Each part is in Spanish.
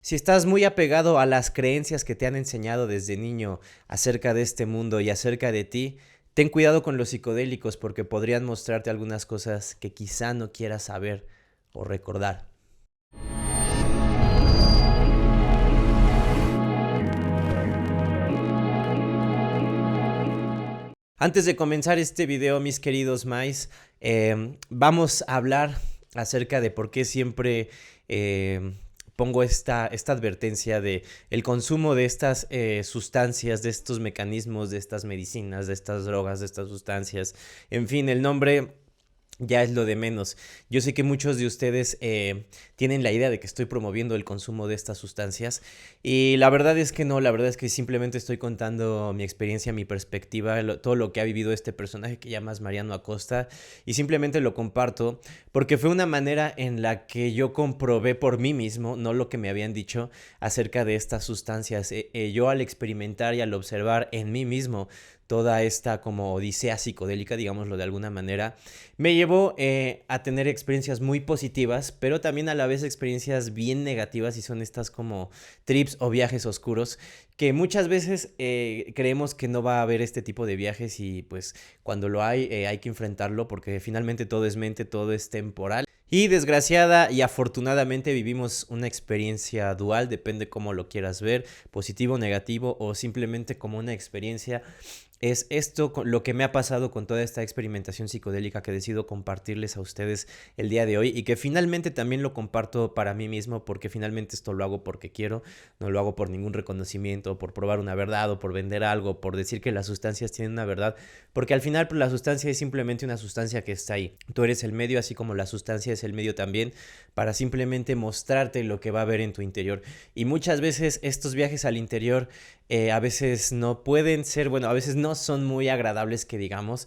Si estás muy apegado a las creencias que te han enseñado desde niño acerca de este mundo y acerca de ti, ten cuidado con los psicodélicos porque podrían mostrarte algunas cosas que quizá no quieras saber o recordar. Antes de comenzar este video, mis queridos Mais, vamos a hablar acerca de por qué siempre pongo esta advertencia de el consumo de estas sustancias, de estos mecanismos, de estas medicinas, de estas drogas, de estas sustancias. En fin, el nombre ya es lo de menos. Yo sé que muchos de ustedes tienen la idea de que estoy promoviendo el consumo de estas sustancias y la verdad es que no, la verdad es que simplemente estoy contando mi experiencia, mi perspectiva, todo lo que ha vivido este personaje que llamas Mariano Acosta y simplemente lo comparto porque fue una manera en la que yo comprobé por mí mismo, no lo que me habían dicho acerca de estas sustancias. Yo al experimentar y al observar en mí mismo toda esta como odisea psicodélica, digámoslo de alguna manera, me llevó a tener experiencias muy positivas, pero también a la vez experiencias bien negativas y son estas como trips o viajes oscuros que muchas veces creemos que no va a haber este tipo de viajes y pues cuando lo hay que enfrentarlo porque finalmente todo es mente, todo es temporal. Y desgraciada y afortunadamente vivimos una experiencia dual, depende cómo lo quieras ver, positivo, negativo o simplemente como una experiencia. Es esto lo que me ha pasado con toda esta experimentación psicodélica que decido compartirles a ustedes el día de hoy y que finalmente también lo comparto para mí mismo porque finalmente esto lo hago porque quiero, no lo hago por ningún reconocimiento, por probar una verdad o por vender algo, por decir que las sustancias tienen una verdad, porque al final pues, la sustancia es simplemente una sustancia que está ahí. Tú eres el medio así como la sustancia es el medio también para simplemente mostrarte lo que va a haber en tu interior. Y muchas veces estos viajes al interior a veces no pueden ser, bueno, a veces no son muy agradables que digamos.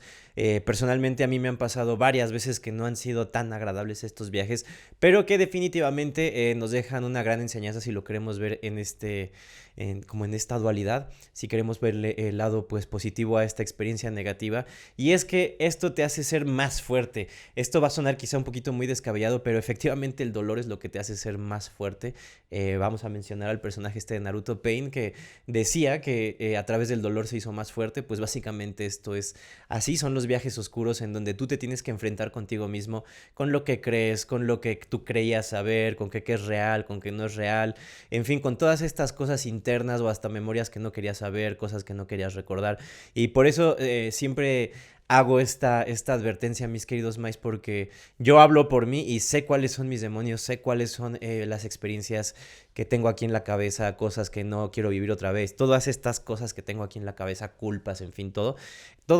Personalmente a mí me han pasado varias veces que no han sido tan agradables estos viajes, pero que definitivamente nos dejan una gran enseñanza si lo queremos ver en como en esta dualidad, si queremos verle el lado pues positivo a esta experiencia negativa, y es que esto te hace ser más fuerte. Esto va a sonar quizá un poquito muy descabellado, pero efectivamente el dolor es lo que te hace ser más fuerte. Vamos a mencionar al personaje este de Naruto Pain que decía que a través del dolor se hizo más fuerte, pues básicamente esto es así, son los viajes oscuros en donde tú te tienes que enfrentar contigo mismo, con lo que crees, con lo que tú creías saber, con que es real, con que no es real, en fin, con todas estas cosas internas o hasta memorias que no querías saber, cosas que no querías recordar. Y por eso siempre hago esta advertencia, mis queridos Mais, porque yo hablo por mí y sé cuáles son mis demonios, sé cuáles son las experiencias que tengo aquí en la cabeza, cosas que no quiero vivir otra vez, todas estas cosas que tengo aquí en la cabeza, culpas, en fin, todo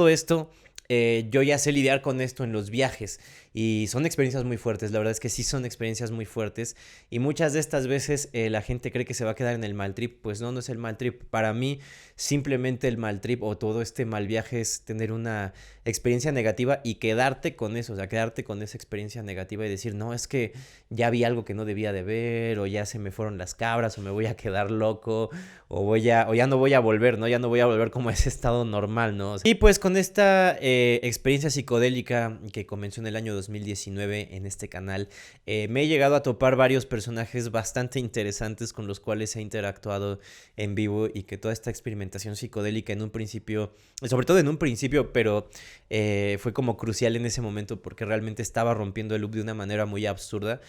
esto. Yo ya sé lidiar con esto en los viajes y son experiencias muy fuertes, la verdad es que sí son experiencias muy fuertes y muchas de estas veces la gente cree que se va a quedar en el mal trip, pues no, no es el mal trip, para mí simplemente el mal trip o todo este mal viaje es tener una experiencia negativa y quedarte con eso, o sea, quedarte con esa experiencia negativa y decir, no, es que ya vi algo que no debía de ver o ya se me fueron las cabras o me voy a quedar loco o ya no voy a volver, ¿no? Ya no voy a volver como a ese estado normal, ¿no? Y pues con esta experiencia psicodélica que comenzó en el año 2019 en este canal, me he llegado a topar varios personajes bastante interesantes con los cuales he interactuado en vivo y que toda esta experimentación psicodélica en un principio, sobre todo en un principio, pero fue como crucial en ese momento porque realmente estaba rompiendo el loop de una manera muy absurda.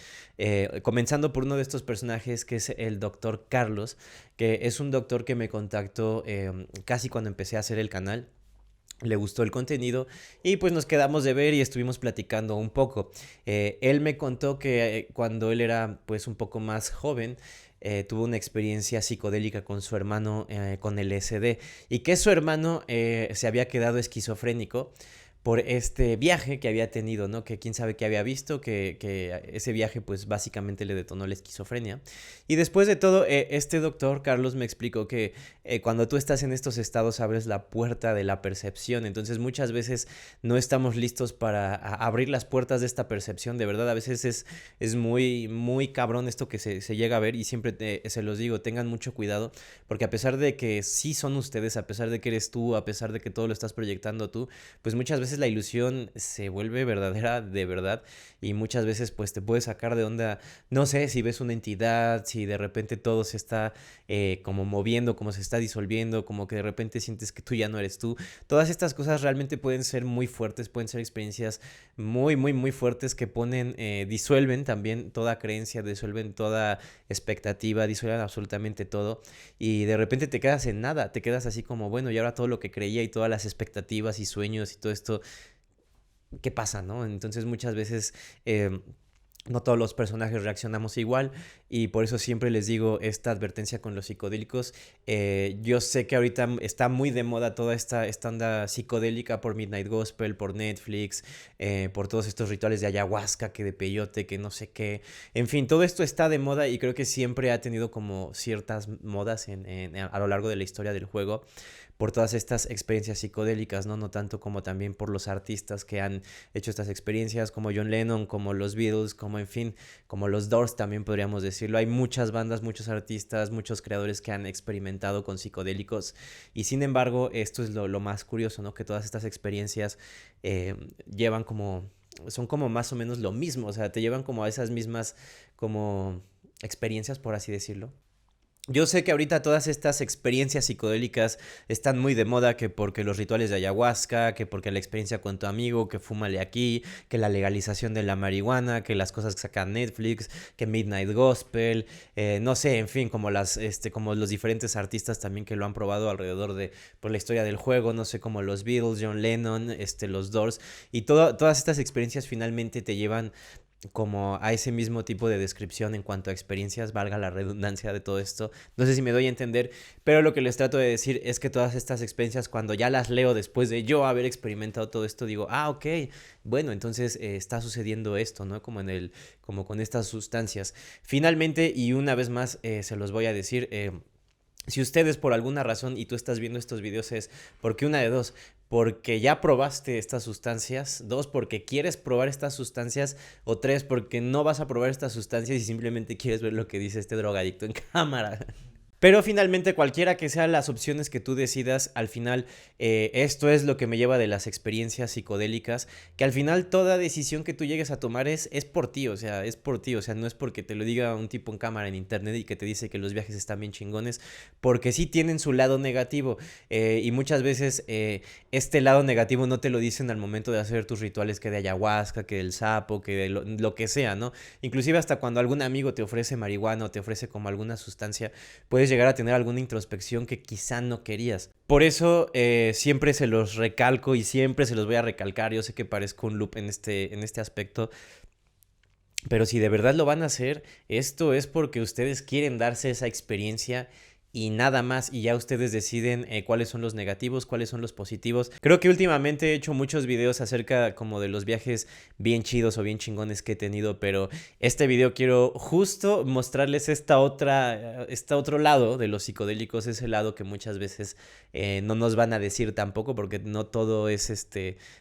Comenzando por uno de estos personajes que es el doctor Carlos, que es un doctor que me contactó casi cuando empecé a hacer el canal. Le gustó el contenido y pues nos quedamos de ver y estuvimos platicando un poco. Él me contó que cuando él era pues un poco más joven, tuvo una experiencia psicodélica con su hermano con el LSD y que su hermano se había quedado esquizofrénico por este viaje que había tenido, ¿no? Que quién sabe qué había visto, que ese viaje pues básicamente le detonó la esquizofrenia. Y después de todo, este doctor, Carlos, me explicó que cuando tú estás en estos estados abres la puerta de la percepción, entonces muchas veces no estamos listos para abrir las puertas de esta percepción, de verdad, a veces es muy, muy cabrón esto que se llega a ver y siempre se los digo, tengan mucho cuidado, porque a pesar de que sí son ustedes, a pesar de que eres tú, a pesar de que todo lo estás proyectando tú, pues muchas veces veces la ilusión se vuelve verdadera de verdad y muchas veces pues te puede sacar de onda, no sé, si ves una entidad, si de repente todo se está como moviendo, como se está disolviendo, como que de repente sientes que tú ya no eres tú. Todas estas cosas realmente pueden ser muy fuertes, pueden ser experiencias muy, muy, muy fuertes que ponen, disuelven también toda creencia, disuelven toda expectativa, disuelven absolutamente todo y de repente te quedas en nada, te quedas así como, bueno, y ahora todo lo que creía y todas las expectativas y sueños y todo esto, ¿qué pasa, no? Entonces muchas veces no todos los personajes reaccionamos igual y por eso siempre les digo esta advertencia con los psicodélicos. Yo sé que ahorita está muy de moda toda esta onda psicodélica por Midnight Gospel, por Netflix, por todos estos rituales de ayahuasca, que de peyote, que no sé qué. En fin, todo esto está de moda y creo que siempre ha tenido como ciertas modas a lo largo de la historia del juego por todas estas experiencias psicodélicas, ¿no? No tanto como también por los artistas que han hecho estas experiencias, como John Lennon, como los Beatles, como en fin, como los Doors también podríamos decirlo. Hay muchas bandas, muchos artistas, muchos creadores que han experimentado con psicodélicos y sin embargo esto es lo más curioso, ¿no? Que todas estas experiencias llevan como, son como más o menos lo mismo, o sea, te llevan como a esas mismas como experiencias, por así decirlo. Yo sé que ahorita todas estas experiencias psicodélicas están muy de moda, que porque los rituales de ayahuasca, que porque la experiencia con tu amigo, que fúmale aquí, que la legalización de la marihuana, que las cosas que saca Netflix, que Midnight Gospel, no sé, en fin, como como los diferentes artistas también que lo han probado alrededor de por la historia del juego, no sé, como los Beatles, John Lennon, los Doors, y todas estas experiencias finalmente te llevan como a ese mismo tipo de descripción en cuanto a experiencias, valga la redundancia de todo esto. No sé si me doy a entender, pero lo que les trato de decir es que todas estas experiencias, cuando ya las leo después de yo haber experimentado todo esto, digo, ah, ok, bueno, entonces está sucediendo esto, ¿no? Como con estas sustancias. Finalmente, y una vez más, se los voy a decir, si ustedes por alguna razón y tú estás viendo estos videos es porque una de dos, porque ya probaste estas sustancias, dos, porque quieres probar estas sustancias, o tres, porque no vas a probar estas sustancias y simplemente quieres ver lo que dice este drogadicto en cámara. Pero finalmente, cualquiera que sean las opciones que tú decidas, al final esto es lo que me lleva de las experiencias psicodélicas, que al final toda decisión que tú llegues a tomar es por ti, o sea, es por ti, o sea, no es porque te lo diga un tipo en cámara en internet y que te dice que los viajes están bien chingones, porque sí tienen su lado negativo y muchas veces este lado negativo no te lo dicen al momento de hacer tus rituales, que de ayahuasca, que del sapo, que de lo que sea, ¿no? Inclusive hasta cuando algún amigo te ofrece marihuana o te ofrece como alguna sustancia, puedes llegar a tener alguna introspección que quizá no querías. Por eso siempre se los recalco y siempre se los voy a recalcar. Yo sé que parezco un loop en este aspecto, pero si de verdad lo van a hacer, esto es porque ustedes quieren darse esa experiencia y nada más, y ya ustedes deciden cuáles son los negativos, cuáles son los positivos. Creo que últimamente he hecho muchos videos acerca como de los viajes bien chidos o bien chingones que he tenido, pero este video quiero justo mostrarles este otro lado de los psicodélicos, ese lado que muchas veces no nos van a decir tampoco, porque no todo es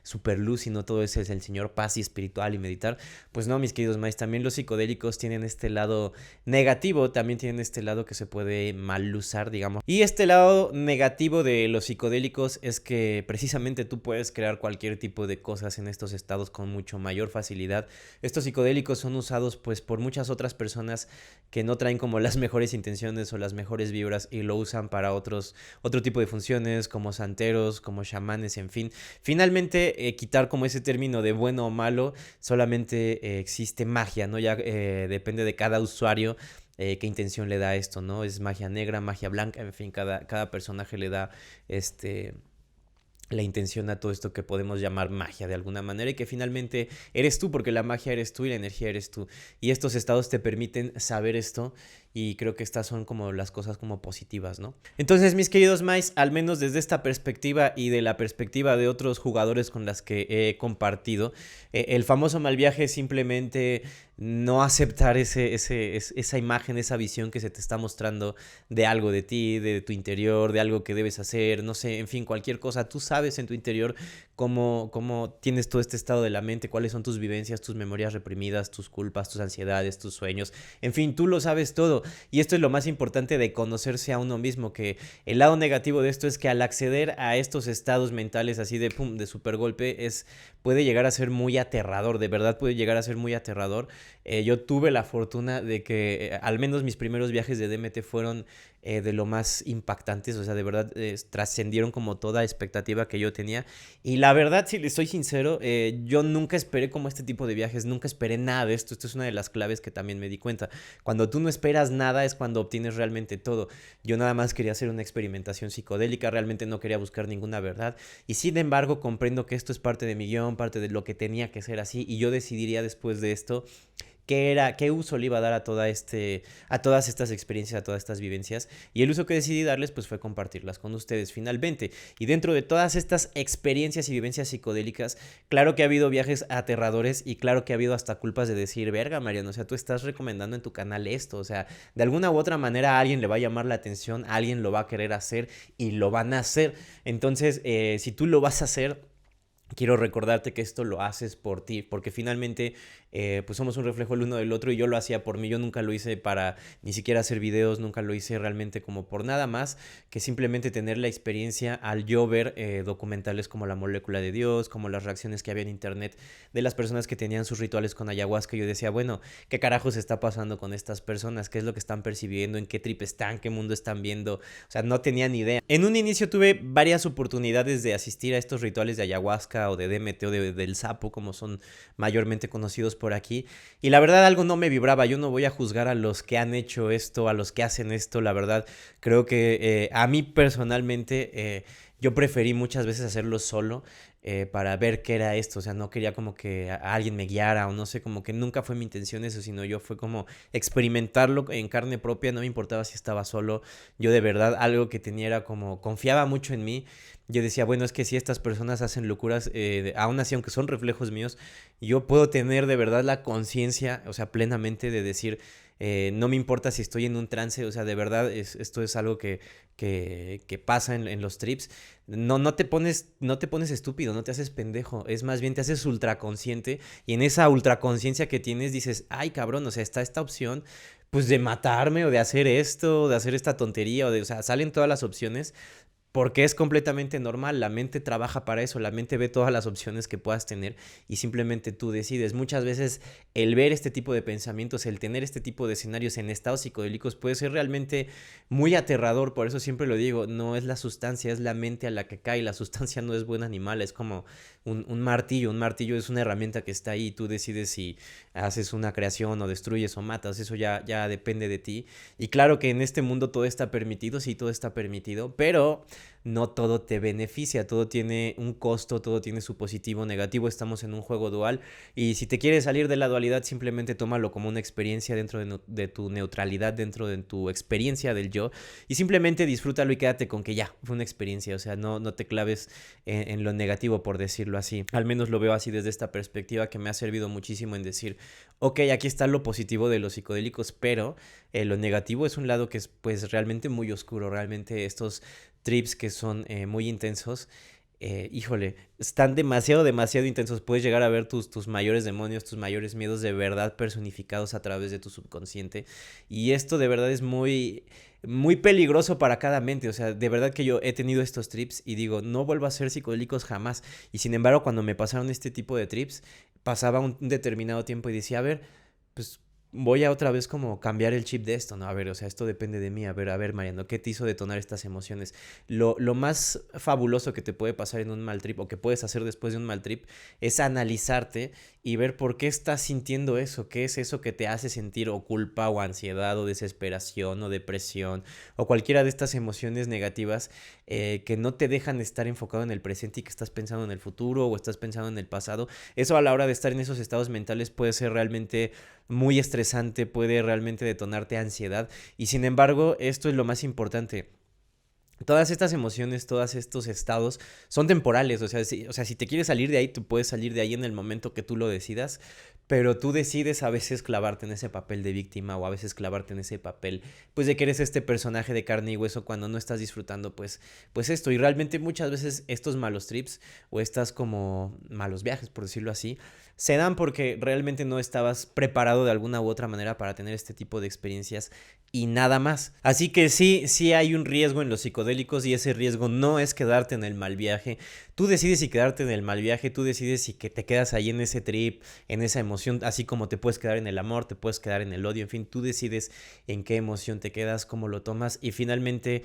super luz y no todo es el señor paz y espiritual y meditar. Pues no, mis queridos maes, también los psicodélicos tienen este lado negativo, también tienen este lado que se puede mal usar, digamos. Y este lado negativo de los psicodélicos es que precisamente tú puedes crear cualquier tipo de cosas en estos estados con mucho mayor facilidad. Estos psicodélicos son usados pues por muchas otras personas que no traen como las mejores intenciones o las mejores vibras y lo usan para otro tipo de funciones, como santeros, como chamanes, en fin. Finalmente, quitar como ese término de bueno o malo, solamente existe magia, ¿no? Ya depende de cada usuario qué intención le da a esto, ¿no? Es magia negra, magia blanca, en fin, cada personaje le da la intención a todo esto que podemos llamar magia de alguna manera y que finalmente eres tú, porque la magia eres tú y la energía eres tú. Y estos estados te permiten saber esto y creo que estas son como las cosas como positivas, ¿no? Entonces, mis queridos Mice, al menos desde esta perspectiva y de la perspectiva de otros jugadores con las que he compartido, el famoso mal viaje es simplemente no aceptar esa imagen, esa visión que se te está mostrando de algo de ti, de tu interior, de algo que debes hacer, no sé, en fin, cualquier cosa. Tú sabes en tu interior cómo tienes todo este estado de la mente, cuáles son tus vivencias, tus memorias reprimidas, tus culpas, tus ansiedades, tus sueños, en fin, tú lo sabes todo. Y esto es lo más importante de conocerse a uno mismo, que el lado negativo de esto es que al acceder a estos estados mentales así de pum, de super golpe, puede llegar a ser muy aterrador, de verdad puede llegar a ser muy aterrador. Yo tuve la fortuna de que al menos mis primeros viajes de DMT fueron de lo más impactantes, o sea, de verdad trascendieron como toda expectativa que yo tenía. Y la verdad, si les soy sincero, yo nunca esperé como este tipo de viajes, nunca esperé nada de esto. Esto es una de las claves que también me di cuenta. Cuando tú no esperas nada es cuando obtienes realmente todo. Yo nada más quería hacer una experimentación psicodélica, realmente no quería buscar ninguna verdad. Y sin embargo, comprendo que esto es parte de mi guión, parte de lo que tenía que ser así. Y yo decidiría después de esto qué uso le iba a dar a todas estas experiencias, a todas estas vivencias. Y el uso que decidí darles pues fue compartirlas con ustedes finalmente. Y dentro de todas estas experiencias y vivencias psicodélicas, claro que ha habido viajes aterradores y claro que ha habido hasta culpas de decir, verga, Mariano, o sea, tú estás recomendando en tu canal esto, o sea, de alguna u otra manera a alguien le va a llamar la atención, a alguien lo va a querer hacer y lo van a hacer. Entonces, si tú lo vas a hacer, quiero recordarte que esto lo haces por ti, porque finalmente pues somos un reflejo el uno del otro y yo lo hacía por mí, yo nunca lo hice para ni siquiera hacer videos, nunca lo hice realmente como por nada más que simplemente tener la experiencia al yo ver documentales como La Molécula de Dios, como las reacciones que había en internet de las personas que tenían sus rituales con ayahuasca. Yo decía, bueno, ¿qué carajos está pasando con estas personas? ¿Qué es lo que están percibiendo? ¿En qué trip están? ¿Qué mundo están viendo? O sea, no tenía ni idea. En un inicio tuve varias oportunidades de asistir a estos rituales de ayahuasca o de DMT o del sapo, como son mayormente conocidos por aquí. Y la verdad algo no me vibraba. Yo no voy a juzgar a los que han hecho esto, a los que hacen esto. La verdad creo que a mí personalmente yo preferí muchas veces hacerlo solo. Para ver qué era esto, o sea, no quería como que alguien me guiara o no sé, como que nunca fue mi intención eso, sino yo fue como experimentarlo en carne propia, no me importaba si estaba solo, yo de verdad algo que tenía era como, confiaba mucho en mí. Yo decía, bueno, es que si estas personas hacen locuras, aún así, aunque son reflejos míos, yo puedo tener de verdad la conciencia, o sea, plenamente de decir, no me importa si estoy en un trance, o sea, de verdad esto es algo que pasa en los trips. No te pones estúpido, no te haces pendejo, es más bien te haces ultraconsciente y en esa ultraconciencia que tienes dices, ay cabrón, o sea, está esta opción pues de matarme o de hacer esto, de hacer esta tontería o sea, salen todas las opciones porque es completamente normal, la mente trabaja para eso, la mente ve todas las opciones que puedas tener y simplemente tú decides. Muchas veces el ver este tipo de pensamientos, el tener este tipo de escenarios en estados psicodélicos puede ser realmente muy aterrador, por eso siempre lo digo, no es la sustancia, es la mente a la que cae, la sustancia no es buen animal, es como un martillo es una herramienta que está ahí, tú decides si haces una creación o destruyes o matas, eso ya depende de ti. Y claro que en este mundo todo está permitido, sí, todo está permitido, pero no todo te beneficia, todo tiene un costo, todo tiene su positivo o negativo, estamos en un juego dual y si te quieres salir de la dualidad simplemente tómalo como una experiencia dentro de tu neutralidad, dentro de tu experiencia del yo y simplemente disfrútalo y quédate con que ya, fue una experiencia, o sea, no te claves en lo negativo por decirlo así, al menos lo veo así desde esta perspectiva que me ha servido muchísimo en decir, ok, aquí está lo positivo de los psicodélicos, pero lo negativo es un lado que es pues realmente muy oscuro, realmente estos trips que son muy intensos, híjole, están demasiado intensos. Puedes llegar a ver tus mayores demonios, tus mayores miedos de verdad personificados a través de tu subconsciente. Y esto de verdad es muy peligroso para cada mente. O sea, de verdad que yo he tenido estos trips y digo, no vuelvo a ser psicodélicos jamás. Y sin embargo, cuando me pasaron este tipo de trips, pasaba un determinado tiempo y decía, a ver, pues voy a otra vez como cambiar el chip de esto, ¿no? A ver, o sea, esto depende de mí. A ver, Mariano, ¿qué te hizo detonar estas emociones? Lo más fabuloso que te puede pasar en un mal trip o que puedes hacer después de un mal trip es analizarte y ver por qué estás sintiendo eso, qué es eso que te hace sentir o culpa o ansiedad o desesperación o depresión o cualquiera de estas emociones negativas que no te dejan estar enfocado en el presente y que estás pensando en el futuro o estás pensando en el pasado. Eso a la hora de estar en esos estados mentales puede ser realmente muy estresante, puede realmente detonarte ansiedad y sin embargo esto es lo más importante. Todas estas emociones, todos estos estados son temporales, o sea, si te quieres salir de ahí, tú puedes salir de ahí en el momento que tú lo decidas, pero tú decides a veces clavarte en ese papel de víctima o a veces clavarte en ese papel, pues de que eres este personaje de carne y hueso cuando no estás disfrutando, pues esto, y realmente muchas veces estos malos trips o estas como malos viajes, por decirlo así, se dan porque realmente no estabas preparado de alguna u otra manera para tener este tipo de experiencias y nada más. Así que sí, sí hay un riesgo en los psicodélicos y ese riesgo no es quedarte en el mal viaje. Tú decides si quedarte en el mal viaje, tú decides si que te quedas ahí en ese trip, en esa emoción, así como te puedes quedar en el amor, te puedes quedar en el odio, en fin, tú decides en qué emoción te quedas, cómo lo tomas y finalmente...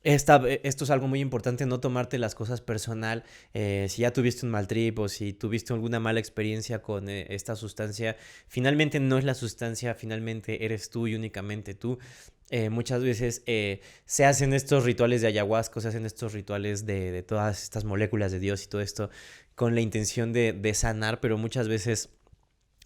esto es algo muy importante, no tomarte las cosas personal. Si ya tuviste un mal trip o si tuviste alguna mala experiencia con esta sustancia, finalmente no es la sustancia, finalmente eres tú y únicamente tú. Muchas veces se hacen estos rituales de ayahuasca, se hacen estos rituales de todas estas moléculas de Dios y todo esto con la intención de sanar, pero muchas veces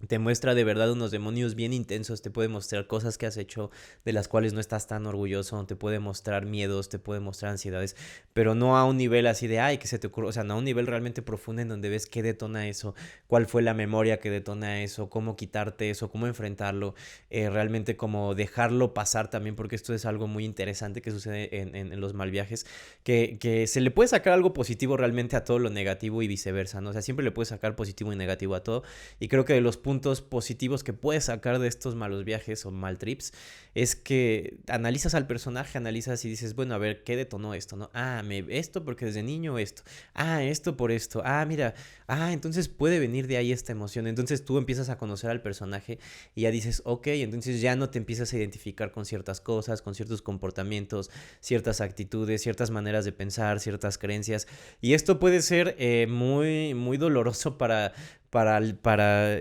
te muestra de verdad unos demonios bien intensos, te puede mostrar cosas que has hecho de las cuales no estás tan orgulloso, te puede mostrar miedos, te puede mostrar ansiedades, pero no a un nivel así de, ay, que se te ocurre, o sea, no a un nivel realmente profundo en donde ves qué detona eso, cuál fue la memoria que detona eso, cómo quitarte eso, cómo enfrentarlo, realmente como dejarlo pasar también, porque esto es algo muy interesante que sucede en los mal viajes, que se le puede sacar algo positivo realmente a todo lo negativo y viceversa, ¿no? O sea, siempre le puedes sacar positivo y negativo a todo, y creo que de los puntos positivos que puedes sacar de estos malos viajes o mal trips es que analizas al personaje, analizas y dices, bueno, a ver, ¿qué detonó esto, no? Ah, esto porque desde niño esto. Ah, esto por esto. Ah, mira. Ah, entonces puede venir de ahí esta emoción. Entonces tú empiezas a conocer al personaje y ya dices, ok, entonces ya no te empiezas a identificar con ciertas cosas, con ciertos comportamientos, ciertas actitudes, ciertas maneras de pensar, ciertas creencias. Y esto puede ser muy, muy doloroso para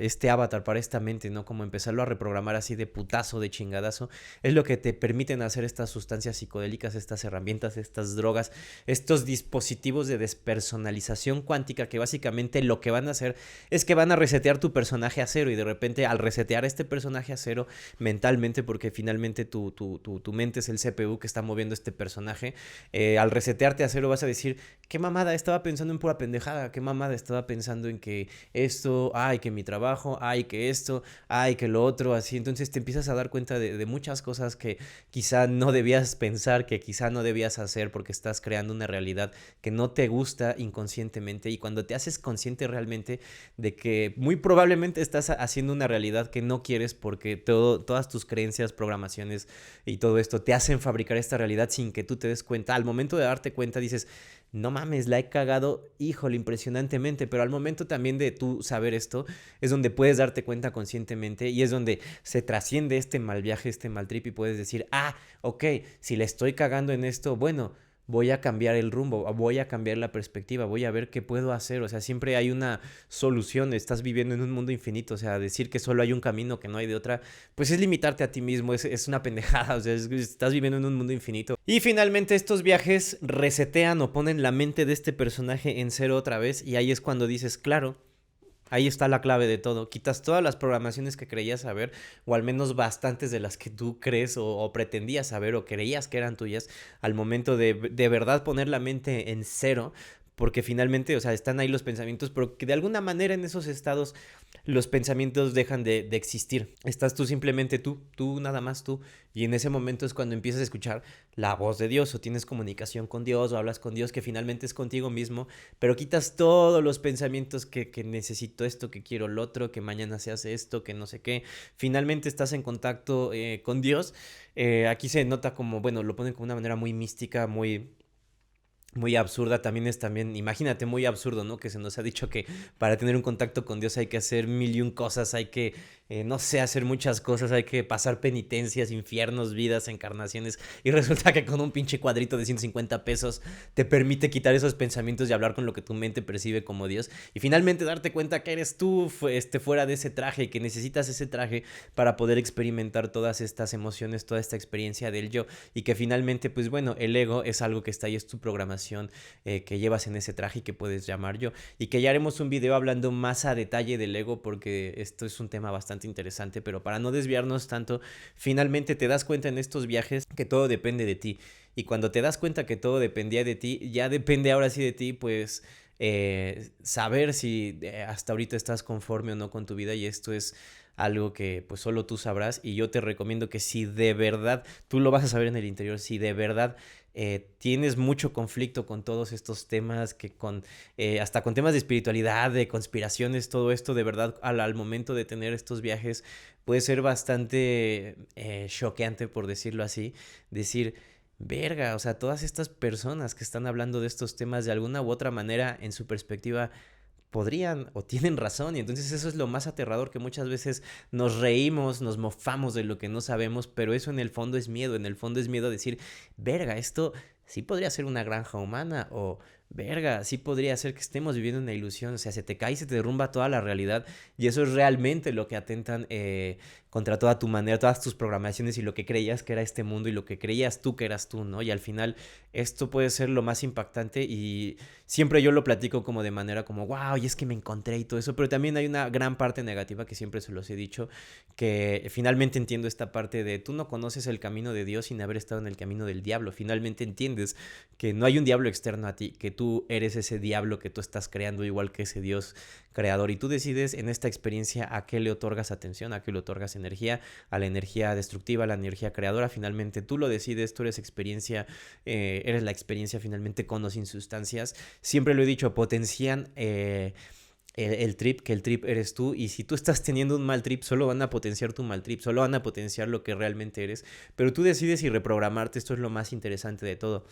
este avatar, para esta mente, ¿no? Como empezarlo a reprogramar así de putazo, de chingadazo. Es lo que te permiten hacer estas sustancias psicodélicas, estas herramientas, estas drogas, estos dispositivos de despersonalización cuántica que básicamente lo que van a hacer es que van a resetear tu personaje a cero y de repente al resetear este personaje a cero mentalmente, porque finalmente tu mente es el CPU que está moviendo este personaje, al resetearte a cero vas a decir, qué mamada, estaba pensando en pura pendejada, qué mamada, estaba pensando en que esto, ay, que mi trabajo, ay, que esto, ay, que lo otro, así. Entonces te empiezas a dar cuenta de muchas cosas que quizá no debías pensar, que quizá no debías hacer porque estás creando una realidad que no te gusta inconscientemente. Y cuando te haces consciente realmente de que muy probablemente estás haciendo una realidad que no quieres porque todas tus creencias, programaciones y todo esto te hacen fabricar esta realidad sin que tú te des cuenta. Al momento de darte cuenta dices, no mames, la he cagado, híjole, impresionantemente, pero al momento también de tú saber esto, es donde puedes darte cuenta conscientemente y es donde se trasciende este mal viaje, este mal trip y puedes decir, ah, ok, si le estoy cagando en esto, bueno, voy a cambiar el rumbo, voy a cambiar la perspectiva, voy a ver qué puedo hacer, o sea, siempre hay una solución, estás viviendo en un mundo infinito, o sea, decir que solo hay un camino, que no hay de otra, pues es limitarte a ti mismo, es una pendejada, o sea, estás viviendo en un mundo infinito. Y finalmente estos viajes resetean o ponen la mente de este personaje en cero otra vez y ahí es cuando dices, claro, ahí está la clave de todo. Quitas todas las programaciones que creías saber, o al menos bastantes de las que tú crees o pretendías saber o creías que eran tuyas, al momento de verdad poner la mente en cero, porque finalmente, o sea, están ahí los pensamientos, pero que de alguna manera en esos estados los pensamientos dejan de existir. Estás tú simplemente tú nada más tú, y en ese momento es cuando empiezas a escuchar la voz de Dios, o tienes comunicación con Dios, o hablas con Dios, que finalmente es contigo mismo, pero quitas todos los pensamientos que necesito esto, que quiero lo otro, que mañana se hace esto, que no sé qué. Finalmente estás en contacto con Dios. Aquí se nota como, bueno, lo ponen como una manera muy mística, muy absurda. También es también, imagínate, muy absurdo, ¿no? Que se nos ha dicho que para tener un contacto con Dios hay que hacer mil y un cosas, hay que, no sé, hacer muchas cosas, hay que pasar penitencias, infiernos, vidas, encarnaciones, y resulta que con un pinche cuadrito de 150 pesos te permite quitar esos pensamientos y hablar con lo que tu mente percibe como Dios, y finalmente darte cuenta que eres tú fuera de ese traje, y que necesitas ese traje para poder experimentar todas estas emociones, toda esta experiencia del yo, y que finalmente, pues bueno, el ego es algo que está ahí, es tu programación que llevas en ese traje y que puedes llamar yo, y que ya haremos un video hablando más a detalle del ego porque esto es un tema bastante interesante, pero para no desviarnos tanto, finalmente te das cuenta en estos viajes que todo depende de ti, y cuando te das cuenta que todo dependía de ti, ya depende ahora sí de ti, pues saber si hasta ahorita estás conforme o no con tu vida, y esto es algo que pues solo tú sabrás, y yo te recomiendo que si de verdad, tú lo vas a saber en el interior, si de verdad tienes mucho conflicto con todos estos temas, que con hasta con temas de espiritualidad, de conspiraciones, todo esto, de verdad, al momento de tener estos viajes puede ser bastante choqueante, por decirlo así, decir, verga, o sea, todas estas personas que están hablando de estos temas de alguna u otra manera en su perspectiva podrían o tienen razón, y entonces eso es lo más aterrador, que muchas veces nos reímos, nos mofamos de lo que no sabemos, pero eso en el fondo es miedo, en el fondo es miedo a decir, verga, esto sí podría ser una granja humana, o verga, sí podría ser que estemos viviendo una ilusión, o sea, se te cae y se te derrumba toda la realidad, y eso es realmente lo que atentan contra toda tu manera, todas tus programaciones y lo que creías que era este mundo y lo que creías tú que eras tú, ¿no? Y al final esto puede ser lo más impactante, y siempre yo lo platico como de manera como, wow, y es que me encontré y todo eso, pero también hay una gran parte negativa que siempre se los he dicho, que finalmente entiendo esta parte de tú no conoces el camino de Dios sin haber estado en el camino del diablo, finalmente entiendes que no hay un diablo externo a ti, que tú eres ese diablo que tú estás creando igual que ese Dios creador, y tú decides en esta experiencia a qué le otorgas atención, a qué le otorgas energía, a la energía destructiva, a la energía creadora, finalmente tú lo decides, tú eres experiencia, eres la experiencia finalmente con o sin sustancias. Siempre lo he dicho, potencian el trip, que el trip eres tú, y si tú estás teniendo un mal trip, solo van a potenciar tu mal trip, solo van a potenciar lo que realmente eres, pero tú decides y reprogramarte. Esto es lo más interesante de todo,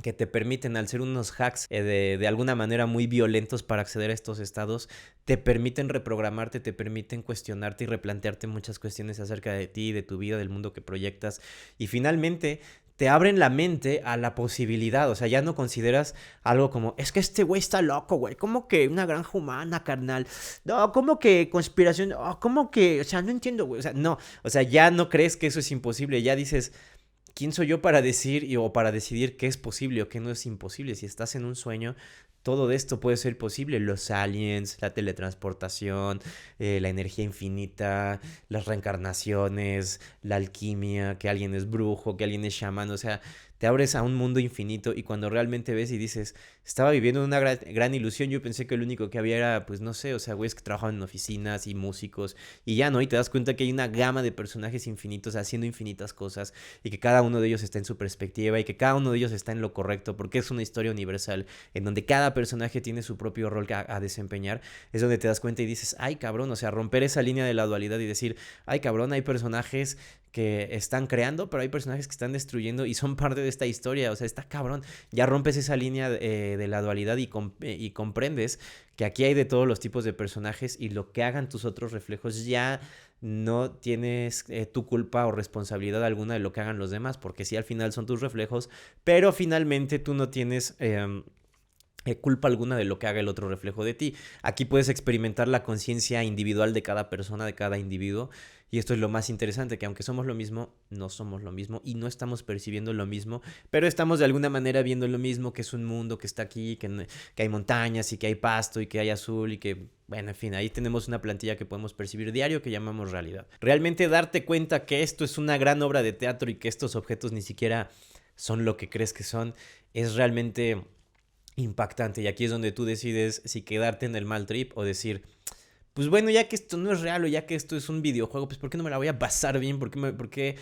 que te permiten, al ser unos hacks de alguna manera muy violentos para acceder a estos estados, te permiten reprogramarte, te permiten cuestionarte y replantearte muchas cuestiones acerca de ti, de tu vida, del mundo que proyectas, y finalmente te abren la mente a la posibilidad. O sea, ya no consideras algo como, es que este güey está loco, güey, ¿cómo que una granja humana, carnal? No, ¿cómo que conspiración? Oh, ¿cómo que? O sea, no entiendo, güey. O sea, no, o sea, ya no crees que eso es imposible, ya dices, ¿quién soy yo para decir o para decidir qué es posible o qué no es imposible? Si estás en un sueño, todo de esto puede ser posible. Los aliens, la teletransportación, la energía infinita, las reencarnaciones, la alquimia, que alguien es brujo, que alguien es chamán. O sea, te abres a un mundo infinito, y cuando realmente ves y dices, estaba viviendo una gran ilusión, yo pensé que lo único que había era, pues no sé, o sea, güeyes que trabajaban en oficinas y músicos, y ya no, y te das cuenta que hay una gama de personajes infinitos haciendo infinitas cosas, y que cada uno de ellos está en su perspectiva, y que cada uno de ellos está en lo correcto, porque es una historia universal en donde cada personaje tiene su propio rol a desempeñar. Es donde te das cuenta y dices, ay cabrón, o sea, romper esa línea de la dualidad y decir, ay cabrón, hay personajes que están creando, pero hay personajes que están destruyendo y son parte de esta historia. O sea, está cabrón, ya rompes esa línea de la dualidad, y comprendes que aquí hay de todos los tipos de personajes, y lo que hagan tus otros reflejos ya no tienes tu culpa o responsabilidad alguna de lo que hagan los demás, porque sí, al final son tus reflejos, pero finalmente tú no tienes culpa alguna de lo que haga el otro reflejo de ti. Aquí puedes experimentar la conciencia individual de cada persona, de cada individuo, y esto es lo más interesante, que aunque somos lo mismo, no somos lo mismo y no estamos percibiendo lo mismo, pero estamos de alguna manera viendo lo mismo, que es un mundo que está aquí, que hay montañas y que hay pasto y que hay azul y que, bueno, en fin, ahí tenemos una plantilla que podemos percibir diario, que llamamos realidad. Realmente darte cuenta que esto es una gran obra de teatro y que estos objetos ni siquiera son lo que crees que son, es realmente impactante, y aquí es donde tú decides si quedarte en el mal trip o decir, pues bueno, ya que esto no es real, o ya que esto es un videojuego, pues ¿por qué no me la voy a pasar bien? ¿Por qué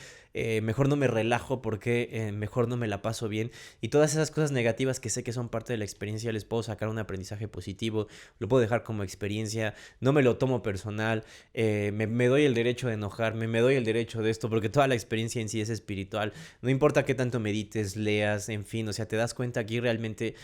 mejor no me relajo? ¿Por qué mejor no me la paso bien? Y todas esas cosas negativas que sé que son parte de la experiencia, les puedo sacar un aprendizaje positivo, lo puedo dejar como experiencia, no me lo tomo personal, me doy el derecho de enojarme, me doy el derecho de esto, porque toda la experiencia en sí es espiritual, no importa qué tanto medites, leas, en fin, o sea, te das cuenta aquí realmente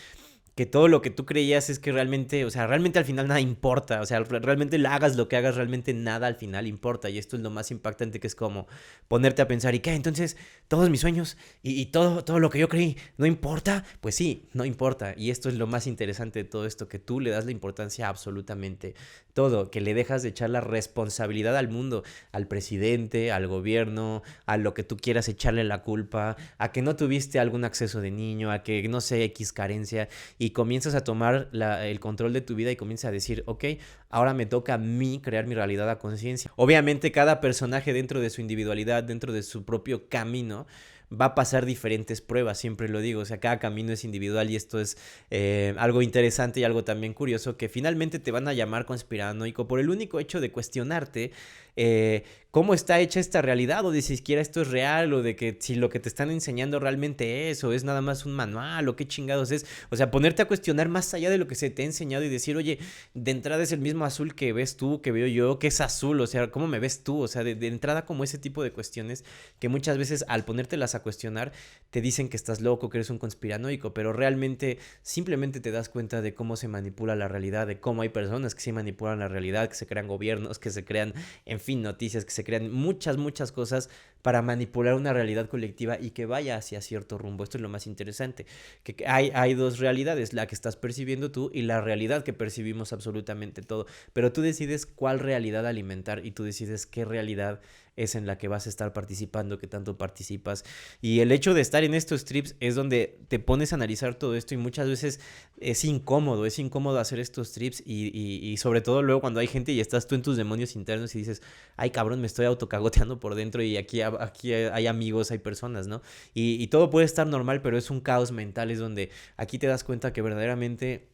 que todo lo que tú creías es que realmente, o sea, realmente al final nada importa, o sea, realmente hagas lo que hagas, realmente nada al final importa, y esto es lo más impactante, que es como ponerte a pensar, ¿y qué? Entonces, todos mis sueños y todo lo que yo creí, ¿no importa? Pues sí, no importa, y esto es lo más interesante de todo esto, que tú le das la importancia a absolutamente todo, que le dejas de echar la responsabilidad al mundo, al presidente, al gobierno, a lo que tú quieras echarle la culpa, a que no tuviste algún acceso de niño, a que no sé, X carencia, y comienzas a tomar el control de tu vida y comienzas a decir, ok, ahora me toca a mí crear mi realidad a conciencia. Obviamente cada personaje, dentro de su individualidad, dentro de su propio camino, va a pasar diferentes pruebas, siempre lo digo, o sea, cada camino es individual, y esto es algo interesante y algo también curioso, que finalmente te van a llamar conspiranoico por el único hecho de cuestionarte cómo está hecha esta realidad, o de si siquiera esto es real, o de que si lo que te están enseñando realmente es, o es nada más un manual, o qué chingados es. O sea, ponerte a cuestionar más allá de lo que se te ha enseñado y decir, oye, de entrada es el mismo azul que ves tú, que veo yo, que es azul, o sea, ¿cómo me ves tú? O sea, de entrada como ese tipo de cuestiones que muchas veces al ponértelas a cuestionar te dicen que estás loco, que eres un conspiranoico, pero realmente simplemente te das cuenta de cómo se manipula la realidad, de cómo hay personas que sí manipulan la realidad, que se crean gobiernos, que se crean, en fin, noticias, que se crean muchas cosas para manipular una realidad colectiva y que vaya hacia cierto rumbo. Esto es lo más interesante, que hay dos realidades, la que estás percibiendo tú y la realidad que percibimos absolutamente todo, pero tú decides cuál realidad alimentar y tú decides qué realidad es en la que vas a estar participando, que tanto participas. Y el hecho de estar en estos trips es donde te pones a analizar todo esto y muchas veces es incómodo hacer estos trips y sobre todo luego cuando hay gente y estás tú en tus demonios internos y dices, ay cabrón, me estoy autocagoteando por dentro y aquí hay amigos, hay personas, ¿no? Y todo puede estar normal, pero es un caos mental, es donde aquí te das cuenta que verdaderamente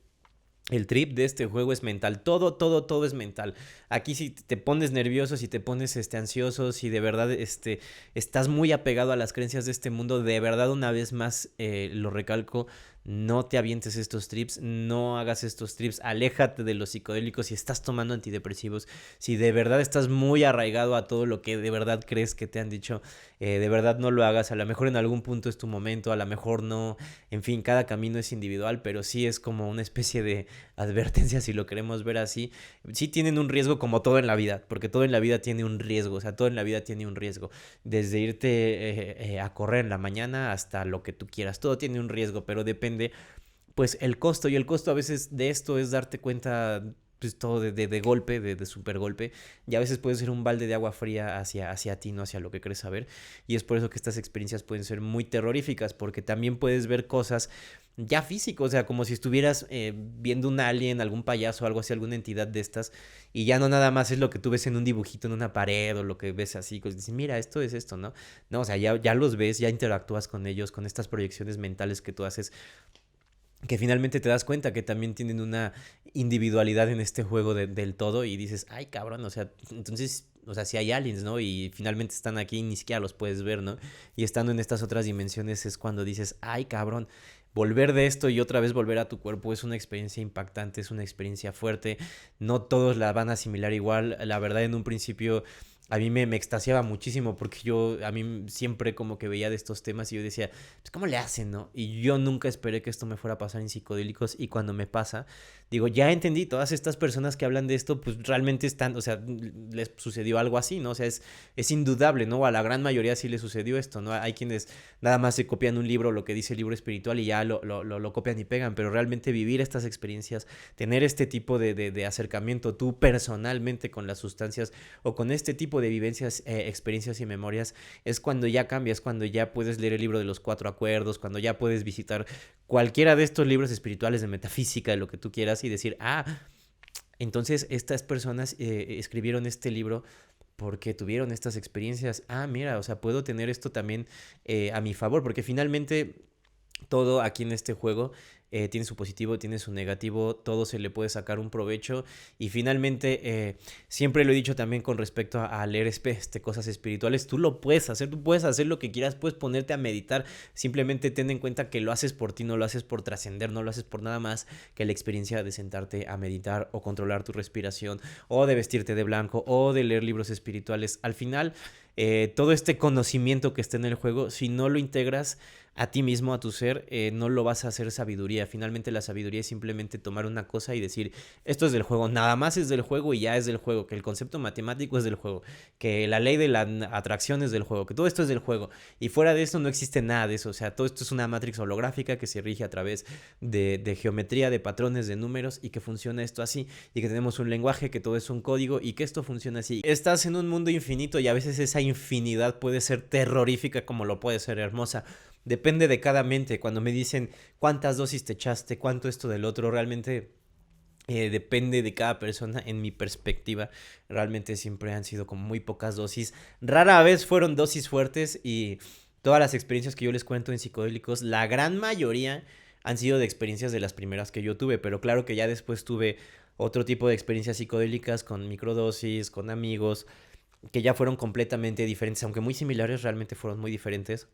el trip de este juego es mental, todo es mental. Aquí si te pones nervioso, si te pones ansioso, si de verdad estás muy apegado a las creencias de este mundo, de verdad una vez más lo recalco, no te avientes estos trips, no hagas estos trips, aléjate de los psicodélicos si estás tomando antidepresivos, si de verdad estás muy arraigado a todo lo que de verdad crees que te han dicho, de verdad no lo hagas, a lo mejor en algún punto es tu momento, a lo mejor no, en fin, cada camino es individual, pero sí es como una especie de advertencia si lo queremos ver así. Sí tienen un riesgo como todo en la vida, porque todo en la vida tiene un riesgo, o sea, todo en la vida tiene un riesgo, desde irte a correr en la mañana hasta lo que tú quieras, todo tiene un riesgo, pero depende pues el costo, y el costo a veces de esto es darte cuenta pues todo de golpe, de super golpe, y a veces puede ser un balde de agua fría hacia ti, no hacia lo que quieres saber, y es por eso que estas experiencias pueden ser muy terroríficas, porque también puedes ver cosas ya físicos, o sea, como si estuvieras viendo un alien, algún payaso, algo así, alguna entidad de estas, y ya no nada más es lo que tú ves en un dibujito en una pared, o lo que ves así, pues dices, mira, esto es esto, ¿no? No, o sea, ya los ves, ya interactúas con ellos, con estas proyecciones mentales que tú haces, que finalmente te das cuenta que también tienen una individualidad en este juego del todo y dices, ay cabrón, o sea, entonces, o sea, si hay aliens, ¿no? Y finalmente están aquí y ni siquiera los puedes ver, ¿no? Y estando en estas otras dimensiones es cuando dices, ay cabrón, volver de esto y otra vez volver a tu cuerpo es una experiencia impactante, es una experiencia fuerte, no todos la van a asimilar igual, la verdad en un principio a mí me extasiaba muchísimo porque a mí siempre como que veía de estos temas y yo decía, pues ¿cómo le hacen, no? Y yo nunca esperé que esto me fuera a pasar en psicodélicos y cuando me pasa, digo, ya entendí, todas estas personas que hablan de esto, pues realmente están, o sea, les sucedió algo así, ¿no? O sea, es indudable, ¿no? A la gran mayoría sí les sucedió esto, ¿no? Hay quienes nada más se copian un libro, lo que dice el libro espiritual y ya lo copian y pegan, pero realmente vivir estas experiencias, tener este tipo de acercamiento tú personalmente con las sustancias o con este tipo de vivencias, experiencias y memorias, es cuando ya cambias, cuando ya puedes leer el libro de los 4 acuerdos, cuando ya puedes visitar cualquiera de estos libros espirituales de metafísica, de lo que tú quieras y decir, entonces estas personas escribieron este libro porque tuvieron estas experiencias. Mira, o sea, puedo tener esto también a mi favor, porque finalmente todo aquí en este juego tiene su positivo, tiene su negativo, todo se le puede sacar un provecho y finalmente siempre lo he dicho también con respecto a leer cosas espirituales, tú lo puedes hacer, tú puedes hacer lo que quieras, puedes ponerte a meditar, simplemente ten en cuenta que lo haces por ti, no lo haces por trascender, no lo haces por nada más que la experiencia de sentarte a meditar o controlar tu respiración o de vestirte de blanco o de leer libros espirituales. Al final, todo este conocimiento que está en el juego, si no lo integras a ti mismo, a tu ser, no lo vas a hacer sabiduría. Finalmente la sabiduría es simplemente tomar una cosa y decir, esto es del juego, nada más es del juego y ya es del juego, que el concepto matemático es del juego, que la ley de la atracción es del juego, que todo esto es del juego. Y fuera de esto no existe nada de eso, o sea, todo esto es una matrix holográfica que se rige a través de geometría, de patrones, de números y que funciona esto así y que tenemos un lenguaje, que todo es un código y que esto funciona así. Estás en un mundo infinito y a veces esa infinidad puede ser terrorífica como lo puede ser hermosa. Depende de cada mente. Cuando me dicen cuántas dosis te echaste, cuánto esto del otro, realmente depende de cada persona. En mi perspectiva, realmente siempre han sido como muy pocas dosis. Rara vez fueron dosis fuertes y todas las experiencias que yo les cuento en psicodélicos, la gran mayoría han sido de experiencias de las primeras que yo tuve, pero claro que ya después tuve otro tipo de experiencias psicodélicas con microdosis, con amigos, que ya fueron completamente diferentes, aunque muy similares, realmente fueron muy diferentes.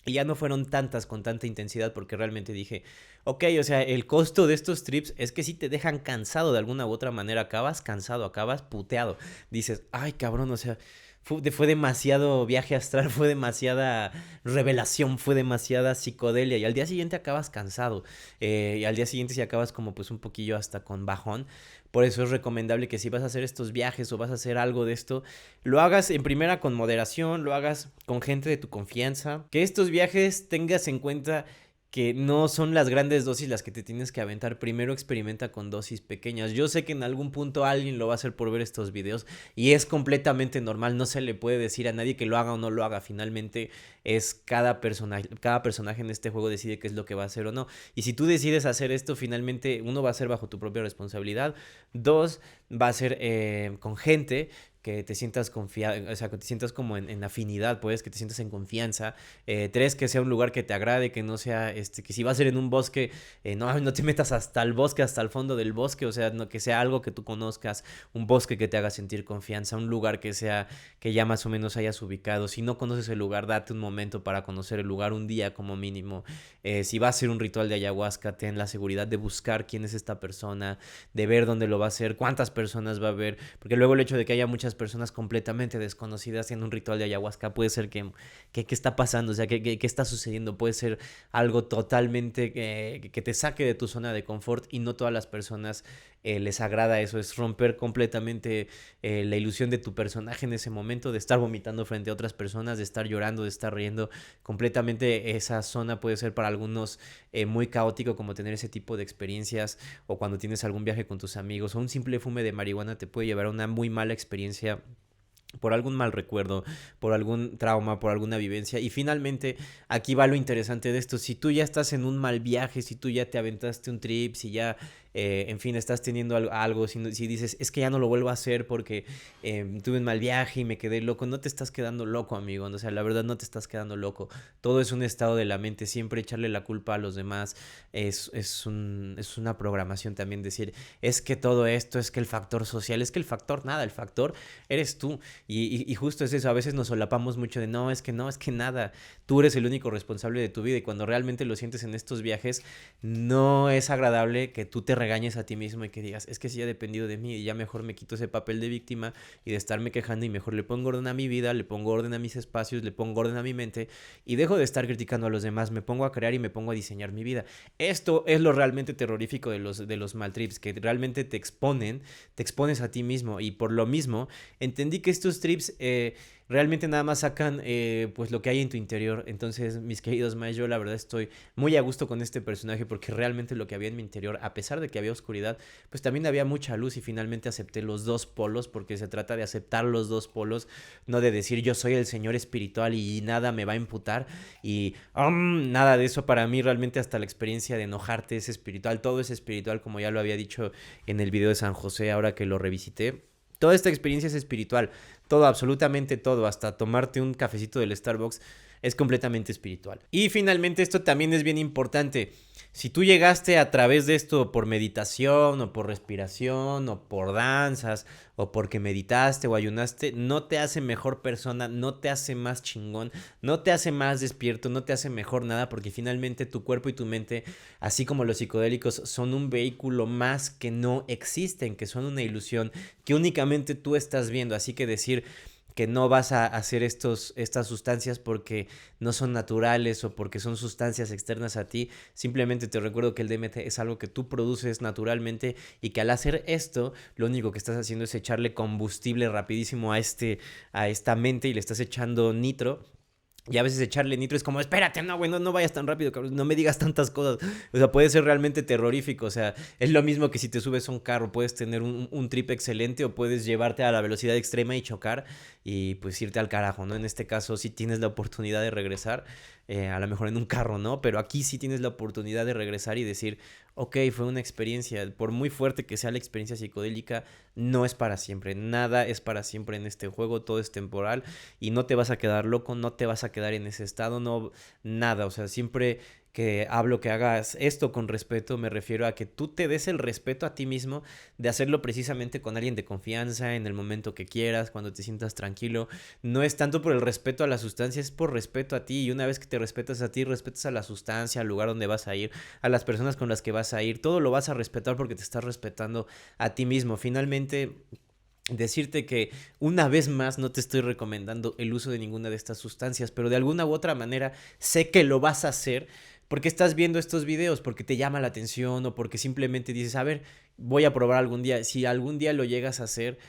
Y ya no fueron tantas con tanta intensidad porque realmente dije, ok, o sea, el costo de estos trips es que si te dejan cansado de alguna u otra manera, acabas cansado, acabas puteado. Dices, ay cabrón, o sea, fue demasiado viaje astral, fue demasiada revelación, fue demasiada psicodelia y al día siguiente acabas cansado. Y al día siguiente si acabas como pues un poquillo hasta con bajón. Por eso es recomendable que si vas a hacer estos viajes o vas a hacer algo de esto, lo hagas en primera con moderación, lo hagas con gente de tu confianza. Que estos viajes tengas en cuenta que no son las grandes dosis las que te tienes que aventar. Primero experimenta con dosis pequeñas. Yo sé que en algún punto alguien lo va a hacer por ver estos videos y es completamente normal. No se le puede decir a nadie que lo haga o no lo haga. Finalmente es cada personaje en este juego decide qué es lo que va a hacer o no. Y si tú decides hacer esto, finalmente uno va a ser bajo tu propia responsabilidad. Dos, va a ser con gente que te sientas confiado, o sea, que te sientas como en afinidad, pues, que te sientas en confianza. Tres, que sea un lugar que te agrade, que no sea, que si va a ser en un bosque, no te metas hasta el bosque, hasta el fondo del bosque, o sea, no, que sea algo que tú conozcas, un bosque que te haga sentir confianza, un lugar que sea, que ya más o menos hayas ubicado. Si no conoces el lugar, date un momento para conocer el lugar, un día como mínimo. Si va a ser un ritual de ayahuasca, ten la seguridad de buscar quién es esta persona, de ver dónde lo va a hacer, cuántas personas va a haber, porque luego el hecho de que haya muchas personas completamente desconocidas en un ritual de ayahuasca puede ser que ¿qué está pasando? O sea, ¿qué está sucediendo? Puede ser algo totalmente que te saque de tu zona de confort y no todas las personas les agrada eso, es romper completamente la ilusión de tu personaje en ese momento, de estar vomitando frente a otras personas, de estar llorando, de estar riendo, completamente esa zona puede ser para algunos muy caótico como tener ese tipo de experiencias o cuando tienes algún viaje con tus amigos o un simple fume de marihuana te puede llevar a una muy mala experiencia por algún mal recuerdo, por algún trauma, por alguna vivencia. Y finalmente, aquí va lo interesante de esto. Si tú ya estás en un mal viaje, si tú ya te aventaste un trip, si ya, en fin, estás teniendo algo, si dices, es que ya no lo vuelvo a hacer porque tuve un mal viaje y me quedé loco, no te estás quedando loco, amigo. O sea, la verdad no te estás quedando loco. Todo es un estado de la mente. Siempre echarle la culpa a los demás es una programación también. Decir, es que todo esto, es que el factor social, es que el factor nada, el factor eres tú. Y justo es eso, a veces nos solapamos mucho de no, es que nada, tú eres el único responsable de tu vida y cuando realmente lo sientes en estos viajes, no es agradable que tú te regañes a ti mismo y que digas, es que sí ha dependido de mí y ya mejor me quito ese papel de víctima y de estarme quejando y mejor le pongo orden a mi vida, le pongo orden a mis espacios, le pongo orden a mi mente y dejo de estar criticando a los demás, me pongo a crear y me pongo a diseñar mi vida. Esto es lo realmente terrorífico de los mal trips, que realmente te expones a ti mismo y por lo mismo entendí que estos trips realmente nada más sacan pues lo que hay en tu interior. Entonces, mis queridos Mice, yo la verdad estoy muy a gusto con este personaje porque realmente lo que había en mi interior, a pesar de que había oscuridad, pues también había mucha luz y finalmente acepté los dos polos porque se trata de aceptar los dos polos, no de decir yo soy el señor espiritual y nada me va a imputar y nada de eso. Para mí realmente hasta la experiencia de enojarte es espiritual, todo es espiritual como ya lo había dicho en el video de San José ahora que lo revisité. Toda esta experiencia es espiritual, todo, absolutamente todo, hasta tomarte un cafecito del Starbucks es completamente espiritual. Y finalmente esto también es bien importante. Si tú llegaste a través de esto por meditación o por respiración o por danzas o porque meditaste o ayunaste, no te hace mejor persona, no te hace más chingón, no te hace más despierto, no te hace mejor nada porque finalmente tu cuerpo y tu mente, así como los psicodélicos, son un vehículo más que no existen, que son una ilusión que únicamente tú estás viendo. Así que decir que no vas a hacer estas sustancias porque no son naturales o porque son sustancias externas a ti. Simplemente te recuerdo que el DMT es algo que tú produces naturalmente y que al hacer esto, lo único que estás haciendo es echarle combustible rapidísimo a esta mente y le estás echando nitro. Y a veces echarle nitro es como, espérate, no, güey, no vayas tan rápido, cabrón, no me digas tantas cosas. O sea, puede ser realmente terrorífico. O sea, es lo mismo que si te subes a un carro, puedes tener un trip excelente o puedes llevarte a la velocidad extrema y chocar y pues irte al carajo, ¿no? En este caso, si tienes la oportunidad de regresar, a lo mejor en un carro, ¿no? Pero aquí sí tienes la oportunidad de regresar y decir, ok, fue una experiencia, por muy fuerte que sea la experiencia psicodélica, no es para siempre, nada es para siempre en este juego, todo es temporal y no te vas a quedar loco, no te vas a quedar en ese estado, no, nada, o sea, siempre que hablo que hagas esto con respeto, me refiero a que tú te des el respeto a ti mismo de hacerlo precisamente con alguien de confianza, en el momento que quieras, cuando te sientas tranquilo. No es tanto por el respeto a la sustancia, es por respeto a ti. Y una vez que te respetas a ti, respetas a la sustancia, al lugar donde vas a ir, a las personas con las que vas a ir. Todo lo vas a respetar porque te estás respetando a ti mismo. Finalmente, decirte que una vez más no te estoy recomendando el uso de ninguna de estas sustancias, pero de alguna u otra manera sé que lo vas a hacer porque estás viendo estos videos, porque te llama la atención o porque simplemente dices, a ver, voy a probar algún día. Si algún día lo llegas a hacer,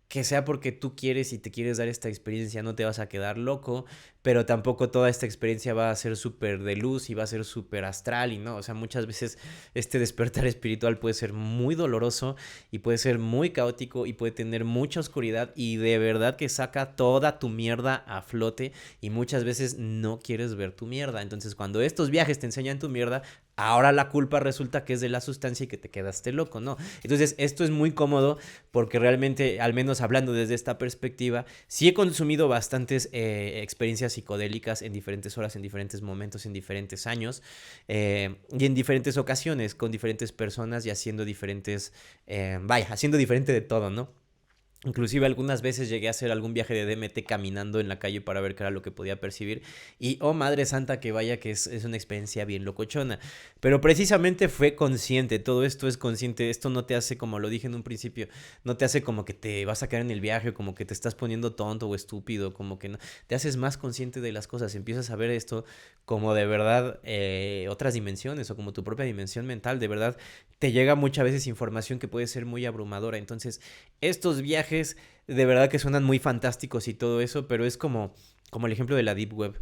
que sea porque tú quieres y te quieres dar esta experiencia, no te vas a quedar loco, pero tampoco toda esta experiencia va a ser súper de luz y va a ser súper astral y no, o sea, muchas veces este despertar espiritual puede ser muy doloroso y puede ser muy caótico y puede tener mucha oscuridad y de verdad que saca toda tu mierda a flote y muchas veces no quieres ver tu mierda. Entonces, cuando estos viajes te enseñan tu mierda, ahora la culpa resulta que es de la sustancia y que te quedaste loco, ¿no? Entonces, esto es muy cómodo porque realmente, al menos hablando desde esta perspectiva, sí he consumido bastantes experiencias psicodélicas en diferentes horas, en diferentes momentos, en diferentes años y en diferentes ocasiones, con diferentes personas y haciendo diferentes, haciendo diferente de todo, ¿no? Inclusive algunas veces llegué a hacer algún viaje de DMT caminando en la calle para ver qué era lo que podía percibir. Y oh madre santa que vaya que es una experiencia bien locochona. Pero precisamente fue consciente, todo esto es consciente. Esto no te hace, como lo dije en un principio, no te hace como que te vas a quedar en el viaje, como que te estás poniendo tonto o estúpido, como que no. Te haces más consciente de las cosas, empiezas a ver esto como de verdad otras dimensiones o como tu propia dimensión mental. De verdad te llega muchas veces información que puede ser muy abrumadora. Entonces estos viajes de verdad que suenan muy fantásticos y todo eso, pero es como el ejemplo de la Deep Web.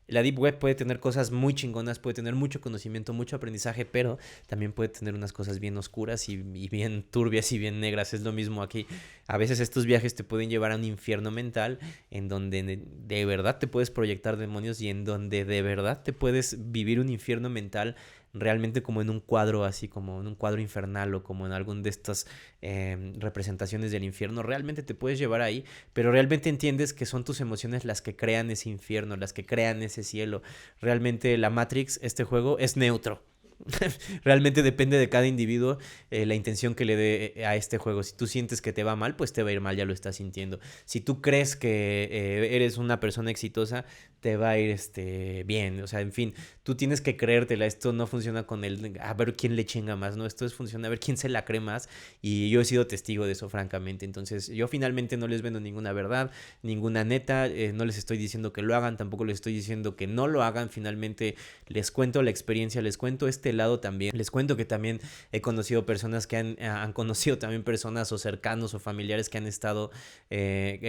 La Deep Web puede tener cosas muy chingonas, puede tener mucho conocimiento, mucho aprendizaje, pero también puede tener unas cosas bien oscuras y bien turbias y bien negras. Es lo mismo aquí. A veces estos viajes te pueden llevar a un infierno mental en donde de verdad te puedes proyectar demonios y en donde de verdad te puedes vivir un infierno mental realmente como en un cuadro así, como en un cuadro infernal o como en alguna de estas representaciones del infierno. Realmente te puedes llevar ahí, pero realmente entiendes que son tus emociones las que crean ese infierno, las que crean ese cielo. Realmente la Matrix, este juego, es neutro. Realmente depende de cada individuo la intención que le dé a este juego. Si tú sientes que te va mal, pues te va a ir mal, ya lo estás sintiendo. Si tú crees que eres una persona exitosa, te va a ir bien. O sea, en fin, tú tienes que creértela. Esto no funciona con el a ver quién le chinga más, ¿no? Esto es funciona a ver quién se la cree más. Y yo he sido testigo de eso, francamente. Entonces, yo finalmente no les vendo ninguna verdad, ninguna neta. No les estoy diciendo que lo hagan, tampoco les estoy diciendo que no lo hagan. Finalmente, les cuento la experiencia, les cuento lado también. Les cuento que también he conocido personas que han conocido también personas o cercanos o familiares que han estado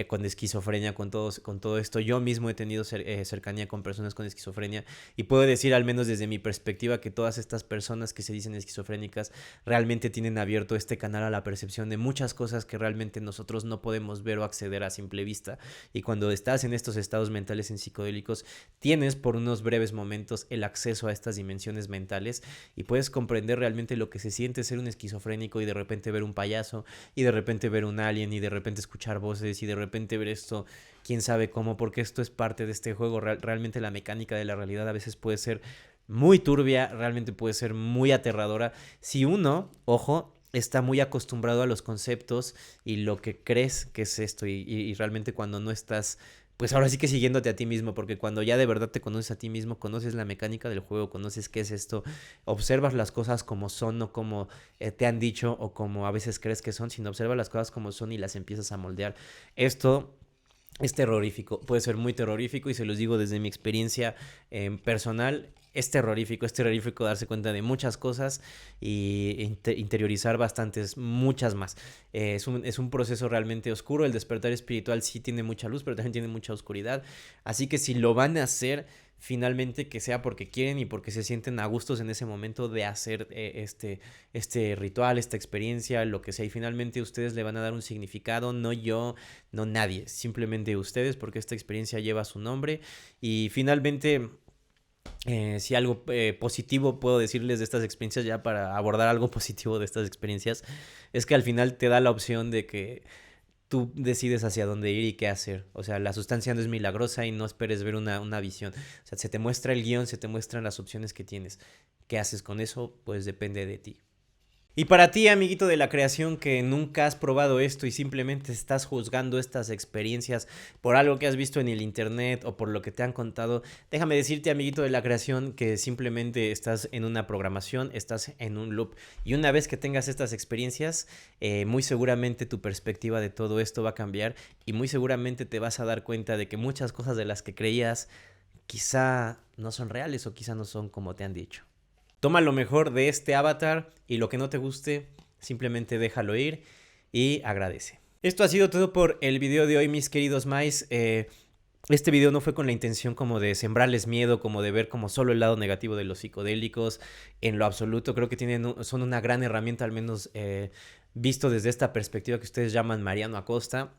con esquizofrenia, con todo esto. Yo mismo he tenido cercanía con personas con esquizofrenia y puedo decir, al menos desde mi perspectiva, que todas estas personas que se dicen esquizofrénicas realmente tienen abierto este canal a la percepción de muchas cosas que realmente nosotros no podemos ver o acceder a simple vista. Y cuando estás en estos estados mentales en psicodélicos, tienes por unos breves momentos el acceso a estas dimensiones mentales y puedes comprender realmente lo que se siente ser un esquizofrénico y de repente ver un payaso y de repente ver un alien y de repente escuchar voces y de repente ver esto, quién sabe cómo, porque esto es parte de este juego. Realmente la mecánica de la realidad a veces puede ser muy turbia, realmente puede ser muy aterradora si uno, ojo, está muy acostumbrado a los conceptos y lo que crees que es esto y realmente cuando no estás, pues ahora sí que siguiéndote a ti mismo, porque cuando ya de verdad te conoces a ti mismo, conoces la mecánica del juego, conoces qué es esto, observas las cosas como son, no como te han dicho o como a veces crees que son, sino observas las cosas como son y las empiezas a moldear. Esto es terrorífico, puede ser muy terrorífico y se los digo desde mi experiencia personal. Es terrorífico darse cuenta de muchas cosas y interiorizar bastantes, muchas más. Es un proceso realmente oscuro. El despertar espiritual sí tiene mucha luz, pero también tiene mucha oscuridad. Así que si lo van a hacer, finalmente que sea porque quieren y porque se sienten a gustos en ese momento de hacer este ritual, esta experiencia, lo que sea. Y finalmente ustedes le van a dar un significado, no yo, no nadie, simplemente ustedes, porque esta experiencia lleva su nombre. Y finalmente, si algo positivo puedo decirles de estas experiencias, ya para abordar algo positivo de estas experiencias, es que al final te da la opción de que tú decides hacia dónde ir y qué hacer. O sea, la sustancia no es milagrosa y no esperes ver una visión. O sea, se te muestra el guión, se te muestran las opciones que tienes. ¿Qué haces con eso? Pues depende de ti. Y para ti, amiguito de la creación, que nunca has probado esto y simplemente estás juzgando estas experiencias por algo que has visto en el internet o por lo que te han contado, déjame decirte, amiguito de la creación, que simplemente estás en una programación, estás en un loop. Y una vez que tengas estas experiencias, muy seguramente tu perspectiva de todo esto va a cambiar y muy seguramente te vas a dar cuenta de que muchas cosas de las que creías quizá no son reales o quizá no son como te han dicho. Toma lo mejor de este avatar y lo que no te guste, simplemente déjalo ir y agradece. Esto ha sido todo por el video de hoy, mis queridos Mice. Este video no fue con la intención como de sembrarles miedo, como de ver como solo el lado negativo de los psicodélicos. En lo absoluto, creo que son una gran herramienta, al menos visto desde esta perspectiva que ustedes llaman Mariano Acosta.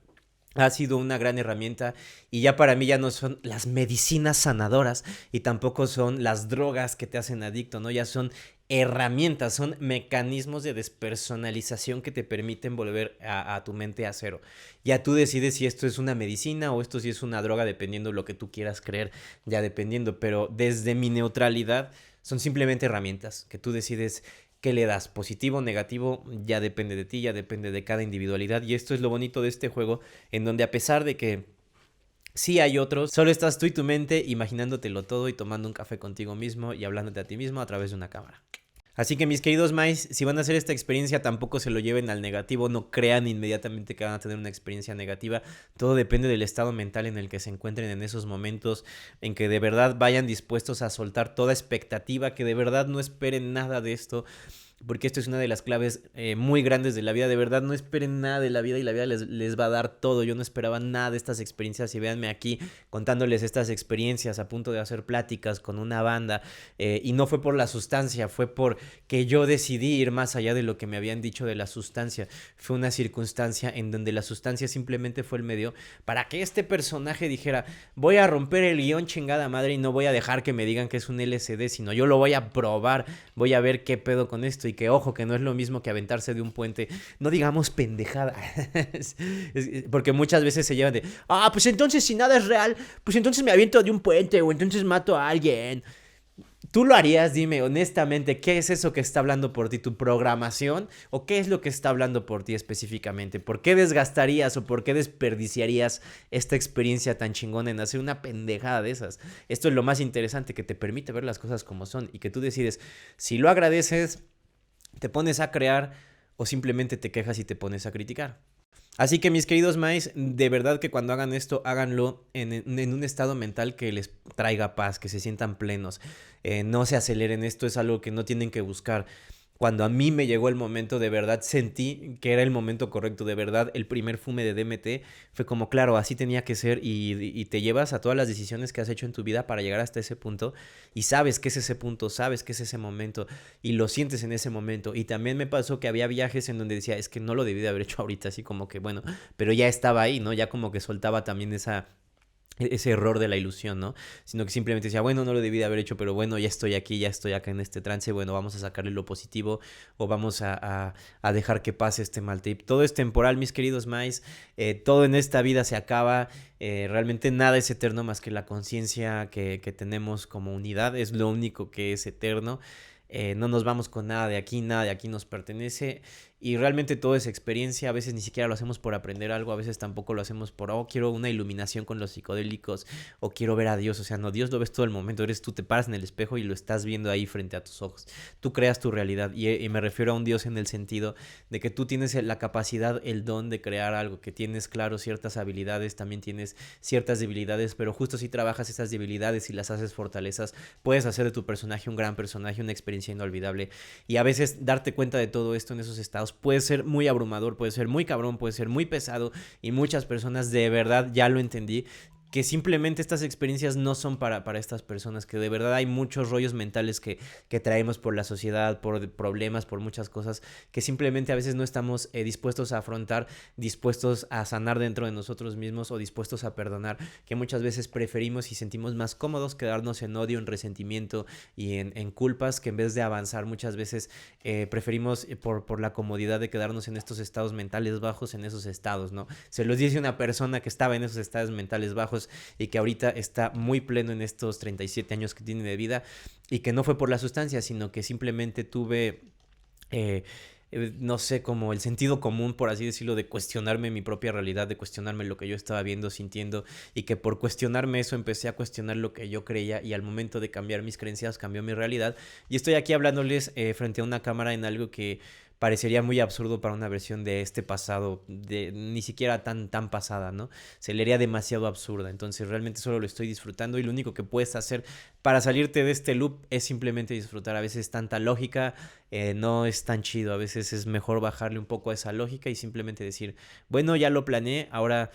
Ha sido una gran herramienta y ya para mí ya no son las medicinas sanadoras y tampoco son las drogas que te hacen adicto, ¿no? Ya son herramientas, son mecanismos de despersonalización que te permiten volver a tu mente a cero. Ya tú decides si esto es una medicina o esto sí es una droga, dependiendo de lo que tú quieras creer, ya dependiendo, pero desde mi neutralidad son simplemente herramientas que tú decides. ¿Qué le das? ¿Positivo o negativo? Ya depende de ti, ya depende de cada individualidad. Y esto es lo bonito de este juego, en donde a pesar de que sí hay otros, solo estás tú y tu mente imaginándotelo todo y tomando un café contigo mismo y hablándote a ti mismo a través de una cámara. Así que mis queridos Mice, si van a hacer esta experiencia, tampoco se lo lleven al negativo, no crean inmediatamente que van a tener una experiencia negativa. Todo depende del estado mental en el que se encuentren en esos momentos, en que de verdad vayan dispuestos a soltar toda expectativa, que de verdad no esperen nada de esto. Porque esto es una de las claves muy grandes de la vida. De verdad, no esperen nada de la vida y la vida les va a dar todo. Yo no esperaba nada de estas experiencias y véanme aquí contándoles estas experiencias, a punto de hacer pláticas con una banda. Y no fue por la sustancia, fue porque yo decidí ir más allá de lo que me habían dicho de la sustancia. Fue una circunstancia en donde la sustancia simplemente fue el medio para que este personaje dijera: voy a romper el guión, chingada madre, y no voy a dejar que me digan que es un LSD, sino yo lo voy a probar, voy a ver qué pedo con esto. Y que ojo, que no es lo mismo que aventarse de un puente, no digamos pendejada, porque muchas veces se llevan de, pues entonces si nada es real, pues entonces me aviento de un puente o entonces mato a alguien. ¿Tú lo harías? Dime honestamente, ¿qué es eso que está hablando por ti? ¿Tu programación? ¿O qué es lo que está hablando por ti específicamente? ¿Por qué desgastarías o por qué desperdiciarías esta experiencia tan chingona en hacer una pendejada de esas? Esto es lo más interesante, que te permite ver las cosas como son y que tú decides si lo agradeces, te pones a crear o simplemente te quejas y te pones a criticar. Así que mis queridos Mice, de verdad que cuando hagan esto, háganlo en un estado mental que les traiga paz, que se sientan plenos. No se aceleren, esto es algo que no tienen que buscar. Cuando a mí me llegó el momento, de verdad sentí que era el momento correcto. De verdad, el primer fume de DMT fue como, claro, así tenía que ser. Y te llevas a todas las decisiones que has hecho en tu vida para llegar hasta ese punto. Y sabes que es ese punto, sabes que es ese momento. Y lo sientes en ese momento. Y también me pasó que había viajes en donde decía, es que no lo debí de haber hecho ahorita. Así como que, bueno, pero ya estaba ahí, ¿no? Ya como que soltaba también ese error de la ilusión, ¿no? Sino que simplemente decía, bueno, no lo debí de haber hecho, pero bueno, ya estoy aquí, ya estoy acá en este trance, bueno, vamos a sacarle lo positivo o vamos a dejar que pase este mal trip. Todo es temporal, mis queridos Mice, todo en esta vida se acaba, realmente nada es eterno más que la conciencia que tenemos como unidad, es lo único que es eterno. No nos vamos con nada de aquí nos pertenece y realmente todo es experiencia. A veces ni siquiera lo hacemos por aprender algo, a veces tampoco lo hacemos por, quiero una iluminación con los psicodélicos o quiero ver a Dios. O sea, no, Dios lo ves todo el momento, eres tú, te paras en el espejo y lo estás viendo ahí frente a tus ojos. Tú creas tu realidad y me refiero a un Dios en el sentido de que tú tienes la capacidad, el don de crear algo, que tienes claro ciertas habilidades, también tienes ciertas debilidades, pero justo si trabajas esas debilidades y las haces fortalezas, puedes hacer de tu personaje un gran personaje, una experiencia inolvidable. Y a veces darte cuenta de todo esto en esos estados puede ser muy abrumador, puede ser muy cabrón, puede ser muy pesado y muchas personas, de verdad ya lo entendí, que simplemente estas experiencias no son para estas personas, que de verdad hay muchos rollos mentales que traemos por la sociedad, por problemas, por muchas cosas, que simplemente a veces no estamos dispuestos a afrontar, dispuestos a sanar dentro de nosotros mismos o dispuestos a perdonar, que muchas veces preferimos y sentimos más cómodos quedarnos en odio, en resentimiento y en culpas, que en vez de avanzar muchas veces preferimos por la comodidad de quedarnos en estos estados mentales bajos, en esos estados, ¿no? Se los dice una persona que estaba en esos estados mentales bajos y que ahorita está muy pleno en estos 37 años que tiene de vida, y que no fue por la sustancia, sino que simplemente tuve no sé, como el sentido común, por así decirlo, de cuestionarme mi propia realidad, de cuestionarme lo que yo estaba viendo, sintiendo, y que por cuestionarme eso empecé a cuestionar lo que yo creía, y al momento de cambiar mis creencias cambió mi realidad. Y estoy aquí hablándoles frente a una cámara en algo que parecería muy absurdo para una versión de este pasado, ni siquiera tan pasada, ¿no? Se le haría demasiado absurda. Entonces realmente solo lo estoy disfrutando, y lo único que puedes hacer para salirte de este loop es simplemente disfrutar. A veces tanta lógica no es tan chido, a veces es mejor bajarle un poco a esa lógica y simplemente decir, bueno, ya lo planeé, ahora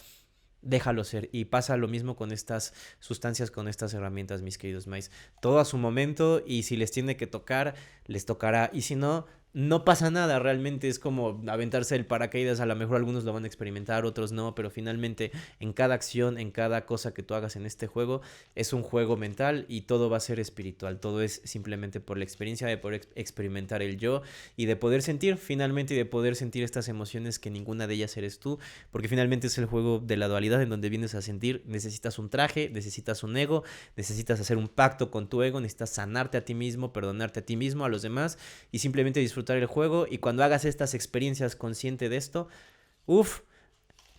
déjalo ser. Y pasa lo mismo con estas sustancias, con estas herramientas, mis queridos Mice. Todo a su momento, y si les tiene que tocar, les tocará, y si no, no pasa nada. Realmente es como aventarse el paracaídas. A lo mejor algunos lo van a experimentar, otros no, pero finalmente en cada acción, en cada cosa que tú hagas en este juego, es un juego mental, y todo va a ser espiritual. Todo es simplemente por la experiencia de poder experimentar el yo, y de poder sentir finalmente, y de poder sentir estas emociones que ninguna de ellas eres tú, porque finalmente es el juego de la dualidad en donde vienes a sentir. Necesitas un traje, necesitas un ego, necesitas hacer un pacto con tu ego, necesitas sanarte a ti mismo, perdonarte a ti mismo, a los demás, y simplemente disfrutar el juego. Y cuando hagas estas experiencias consciente de esto,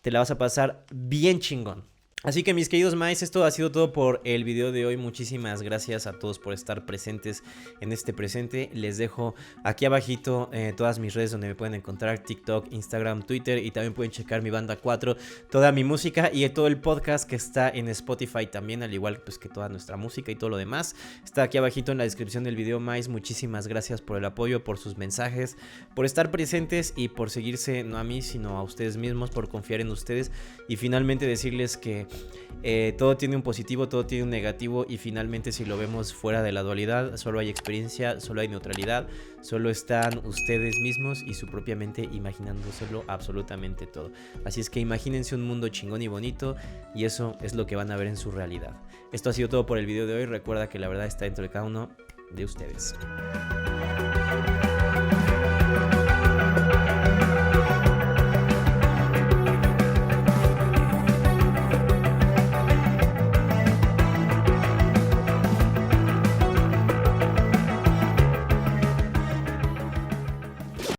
te la vas a pasar bien chingón. Así que, mis queridos Mice, esto ha sido todo por el video de hoy. Muchísimas gracias a todos por estar presentes en este presente. Les dejo aquí abajito todas mis redes donde me pueden encontrar: TikTok, Instagram, Twitter, y también pueden checar mi banda 4, toda mi música y todo el podcast que está en Spotify también, al igual pues que toda nuestra música y todo lo demás. Está aquí abajito en la descripción del video, Mice. Muchísimas gracias por el apoyo, por sus mensajes, por estar presentes y por seguirse, no a mí, sino a ustedes mismos, por confiar en ustedes. Y finalmente decirles que todo tiene un positivo, todo tiene un negativo, y finalmente si lo vemos fuera de la dualidad, solo hay experiencia, solo hay neutralidad, solo están ustedes mismos y su propia mente imaginándoselo absolutamente todo. Así es que imagínense un mundo chingón y bonito, y eso es lo que van a ver en su realidad. Esto ha sido todo por el video de hoy. Recuerda que la verdad está dentro de cada uno de ustedes.